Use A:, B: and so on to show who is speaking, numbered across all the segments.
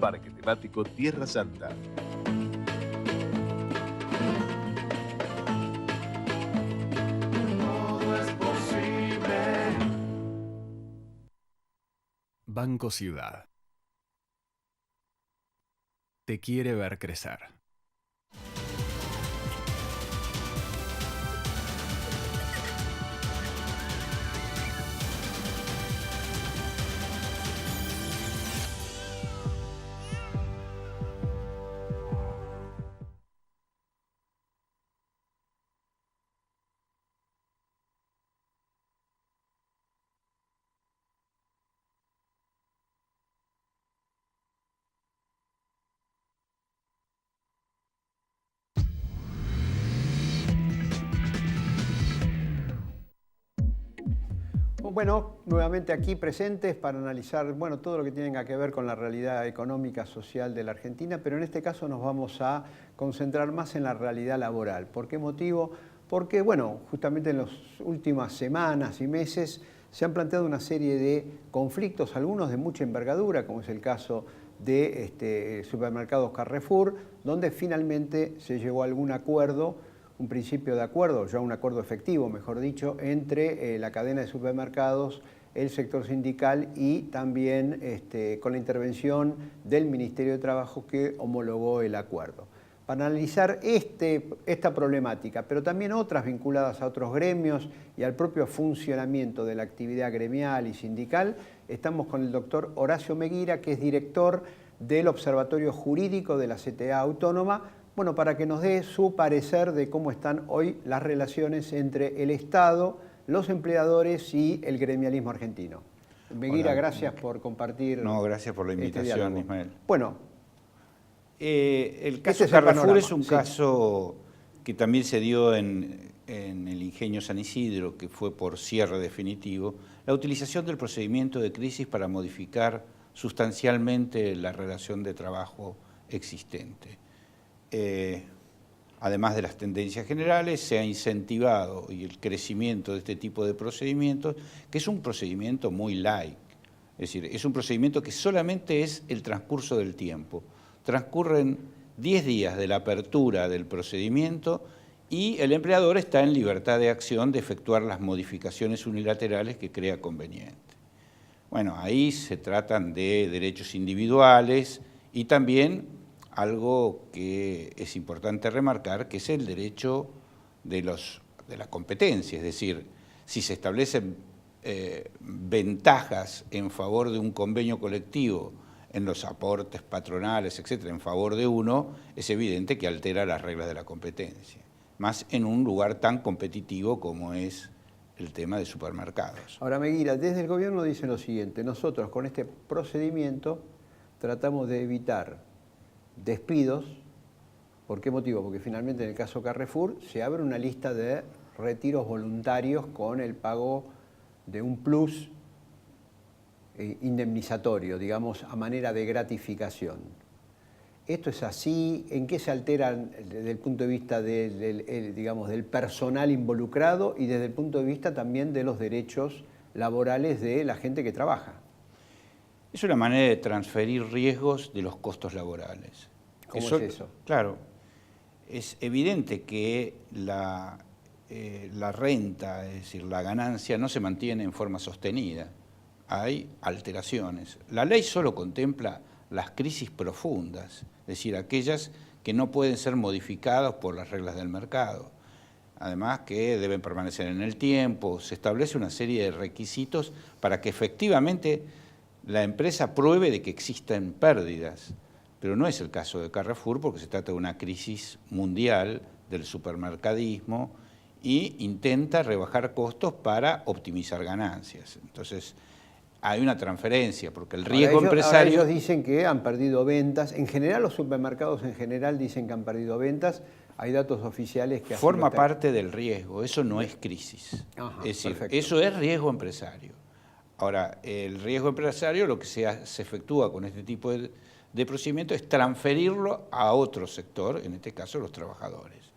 A: Parque Temático Tierra Santa.
B: Todo es posible.
C: Banco Ciudad te quiere ver crecer.
D: Bueno, nuevamente aquí presentes para analizar todo lo que tenga que ver con la realidad económica, social de la Argentina, pero en este caso nos vamos a concentrar más en la realidad laboral. ¿Por qué motivo? Porque, justamente en las últimas semanas y meses se han planteado una serie de conflictos, algunos de mucha envergadura, como es el caso de supermercados Carrefour, donde finalmente se llegó a algún acuerdo, un principio de acuerdo, ya un acuerdo efectivo, mejor dicho, entre la cadena de supermercados, el sector sindical y también con la intervención del Ministerio de Trabajo que homologó el acuerdo. Para analizar esta problemática, pero también otras vinculadas a otros gremios y al propio funcionamiento de la actividad gremial y sindical, estamos con el doctor Horacio Meguira, que es director del Observatorio Jurídico de la CTA Autónoma, para que nos dé su parecer de cómo están hoy las relaciones entre el Estado, los empleadores y el gremialismo argentino. Meguira,
E: Hola.
D: Gracias por compartir.
E: No, gracias por la invitación, Ismael.
D: Bueno,
E: el caso Carrefour es un caso que también se dio en el Ingenio San Isidro, que fue por cierre definitivo, la utilización del procedimiento de crisis para modificar sustancialmente la relación de trabajo existente. Además de las tendencias generales, se ha incentivado el crecimiento de este tipo de procedimientos, que es un procedimiento muy light. Es decir, es un procedimiento que solamente es el transcurso del tiempo. Transcurren 10 días de la apertura del procedimiento y el empleador está en libertad de acción de efectuar las modificaciones unilaterales que crea conveniente. Bueno, ahí se tratan de derechos individuales y también algo que es importante remarcar, que es el derecho de la competencia, es decir, si se establecen ventajas en favor de un convenio colectivo en los aportes patronales, etcétera, en favor de uno, es evidente que altera las reglas de la competencia, más en un lugar tan competitivo como es el tema de supermercados.
D: Ahora, Meguira, desde el gobierno dicen lo siguiente: nosotros con este procedimiento tratamos de evitar despidos. ¿Por qué motivo? Porque finalmente en el caso Carrefour se abre una lista de retiros voluntarios con el pago de un plus indemnizatorio, digamos, a manera de gratificación. ¿Esto es así? ¿En qué se altera desde el punto de vista del personal involucrado y desde el punto de vista también de los derechos laborales de la gente que trabaja?
E: Es una manera de transferir riesgos de los costos laborales.
D: ¿Cómo es eso?
E: Claro, es evidente que la renta, es decir, la ganancia, no se mantiene en forma sostenida. Hay alteraciones. La ley solo contempla las crisis profundas, es decir, aquellas que no pueden ser modificadas por las reglas del mercado. Además que deben permanecer en el tiempo. Se establece una serie de requisitos para que efectivamente la empresa pruebe de que existen pérdidas, pero no es el caso de Carrefour porque se trata de una crisis mundial del supermercadismo y intenta rebajar costos para optimizar ganancias. Entonces, hay una transferencia porque el riesgo empresario...
D: Ellos dicen que han perdido ventas. En general, los supermercados en general dicen que han perdido ventas. Hay datos oficiales que...
E: Forma parte del riesgo, eso no es crisis.
D: Ajá,
E: es decir,
D: perfecto.
E: Eso es riesgo empresario. Ahora, el riesgo empresario, lo que se efectúa con este tipo de procedimiento es transferirlo a otro sector, en este caso los trabajadores.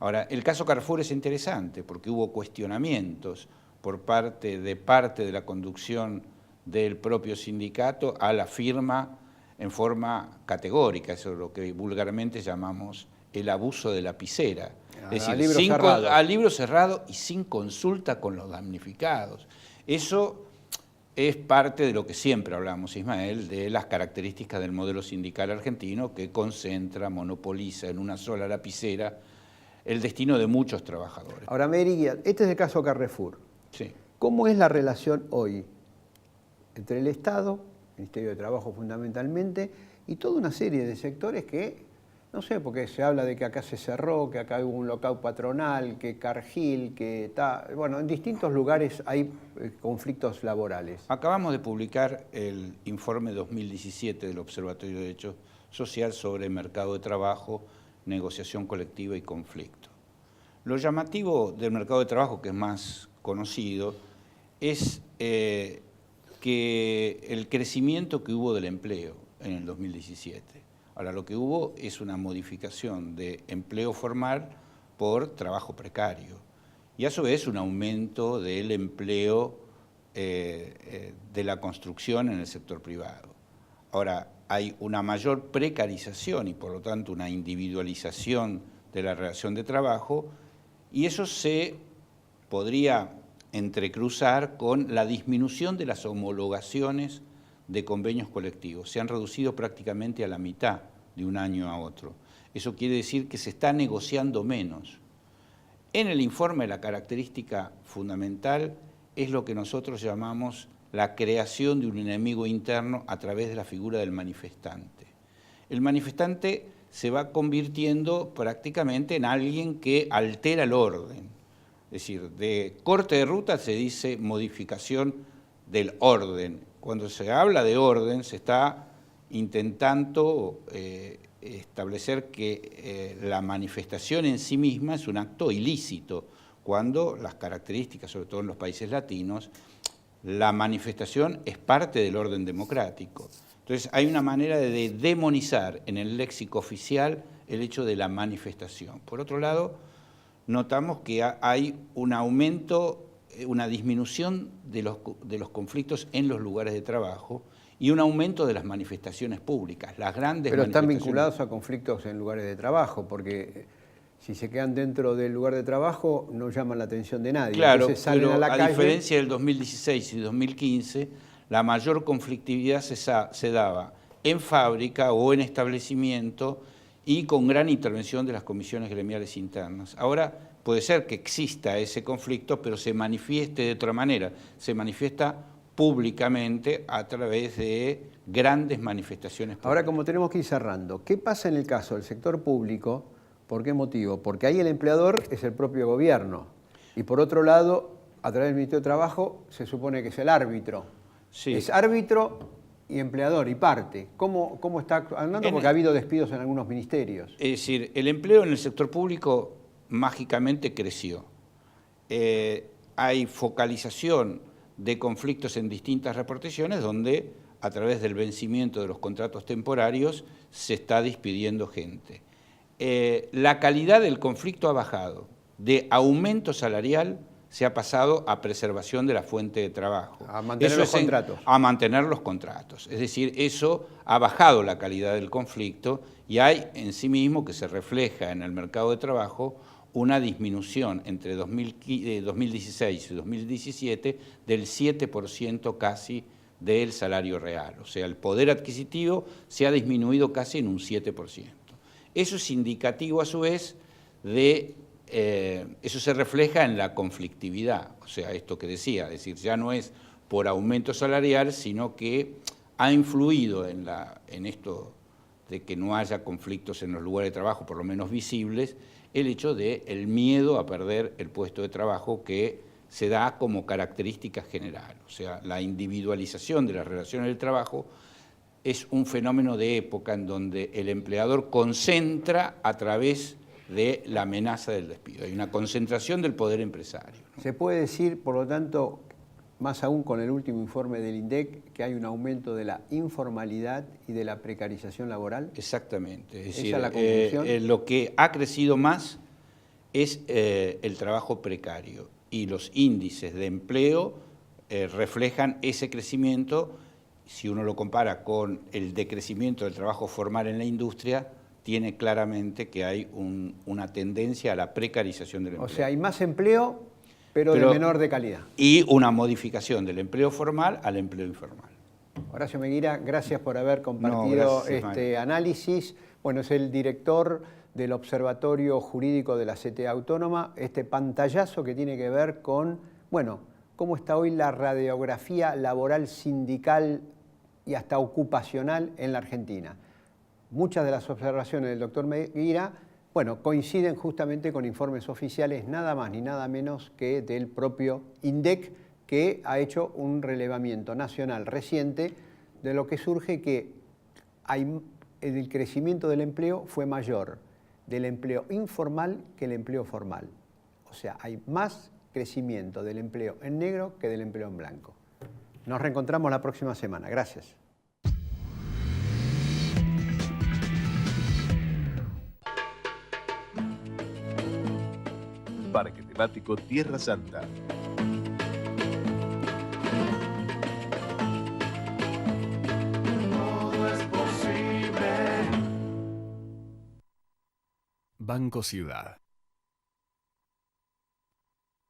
E: Ahora, el caso Carrefour es interesante porque hubo cuestionamientos por parte de la conducción del propio sindicato a la firma en forma categórica, eso es lo que vulgarmente llamamos el abuso de lapicera. Es decir, a libro cerrado y sin consulta con los damnificados. Eso es parte de lo que siempre hablamos, Ismael, de las características del modelo sindical argentino que concentra, monopoliza en una sola lapicera el destino de muchos trabajadores.
D: Ahora, Mary, este es el caso Carrefour.
E: Sí.
D: ¿Cómo es la relación hoy entre el Estado, Ministerio de Trabajo fundamentalmente, y toda una serie de sectores que, no sé, porque se habla de que acá se cerró, que acá hubo un lockout patronal, que Cargill, que está... Bueno, en distintos lugares hay conflictos laborales.
E: Acabamos de publicar el informe 2017 del Observatorio de Derechos Social sobre mercado de trabajo, negociación colectiva y conflicto. Lo llamativo del mercado de trabajo, que es más conocido, es que el crecimiento que hubo del empleo en el 2017. Ahora, lo que hubo es una modificación de empleo formal por trabajo precario y a su vez un aumento del empleo de la construcción en el sector privado. Ahora, hay una mayor precarización y por lo tanto una individualización de la relación de trabajo y eso se podría entrecruzar con la disminución de las homologaciones de convenios colectivos. Se han reducido prácticamente a la mitad de un año a otro. Eso quiere decir que se está negociando menos. En el informe la característica fundamental es lo que nosotros llamamos la creación de un enemigo interno a través de la figura del manifestante. El manifestante se va convirtiendo prácticamente en alguien que altera el orden. Es decir, de corte de ruta se dice modificación del orden. Cuando se habla de orden se está intentando establecer que la manifestación en sí misma es un acto ilícito, cuando las características, sobre todo en los países latinos, la manifestación es parte del orden democrático. Entonces hay una manera de demonizar en el léxico oficial el hecho de la manifestación. Por otro lado, notamos que hay un aumento, una disminución de los conflictos en los lugares de trabajo y un aumento de las manifestaciones públicas, las grandes
D: Pero están
E: manifestaciones.
D: vinculados a conflictos en lugares de trabajo, porque si se quedan dentro del lugar de trabajo no llaman la atención de nadie.
E: Claro,
D: entonces salen
E: pero
D: a la calle.
E: diferencia del 2016 y 2015, la mayor conflictividad se daba en fábrica o en establecimiento y con gran intervención de las comisiones gremiales internas. Ahora puede ser que exista ese conflicto, pero se manifieste de otra manera, se manifiesta públicamente a través de grandes manifestaciones públicas.
D: Ahora, como tenemos que ir cerrando, ¿qué pasa en el caso del sector público? ¿Por qué motivo? Porque ahí el empleador es el propio gobierno y por otro lado, a través del Ministerio de Trabajo, se supone que es el árbitro.
E: Sí.
D: Es árbitro y empleador y parte. ¿Cómo está andando? Porque ha habido despidos en algunos ministerios.
E: Es decir, el empleo en el sector público mágicamente creció. Hay focalización de conflictos en distintas reparticiones donde a través del vencimiento de los contratos temporarios se está despidiendo gente. La calidad del conflicto ha bajado. De aumento salarial se ha pasado a preservación de la fuente de trabajo.
D: A mantener los contratos.
E: A mantener los contratos. Es decir, eso ha bajado la calidad del conflicto y hay en sí mismo, que se refleja en el mercado de trabajo, una disminución entre 2016 y 2017 del 7% casi del salario real. O sea, el poder adquisitivo se ha disminuido casi en un 7%. Eso es indicativo a su vez de... eso se refleja en la conflictividad, o sea, esto que decía, es decir, ya no es por aumento salarial, sino que ha influido en esto de que no haya conflictos en los lugares de trabajo, por lo menos visibles, el hecho de el miedo a perder el puesto de trabajo que se da como característica general. O sea, la individualización de las relaciones del trabajo es un fenómeno de época en donde el empleador concentra a través de la amenaza del despido. Hay una concentración del poder empresario, ¿no?
D: Se puede decir, por lo tanto, más aún con el último informe del INDEC, que hay un aumento de la informalidad y de la precarización laboral.
E: Exactamente. Es decir,
D: ¿Esa es la conclusión?
E: lo que ha crecido más es el trabajo precario y los índices de empleo reflejan ese crecimiento si uno lo compara con el decrecimiento del trabajo formal en la industria, tiene claramente que hay una tendencia a la precarización del empleo.
D: O sea, hay más empleo, pero de menor de calidad.
E: Y una modificación del empleo formal al empleo informal.
D: Horacio Meguira, gracias por haber compartido este análisis. Bueno, es el director del Observatorio Jurídico de la CTA Autónoma, este pantallazo que tiene que ver con, bueno, cómo está hoy la radiografía laboral, sindical y hasta ocupacional en la Argentina. Muchas de las observaciones del doctor Meguira, bueno, coinciden justamente con informes oficiales, nada más ni nada menos que del propio INDEC, que ha hecho un relevamiento nacional reciente de lo que surge que el crecimiento del empleo fue mayor del empleo informal que el empleo formal. O sea, hay más crecimiento del empleo en negro que del empleo en blanco. Nos reencontramos la próxima semana. Gracias.
A: Parque temático Tierra Santa.
B: Todo es posible.
C: Banco Ciudad.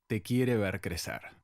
C: Te quiere ver crecer.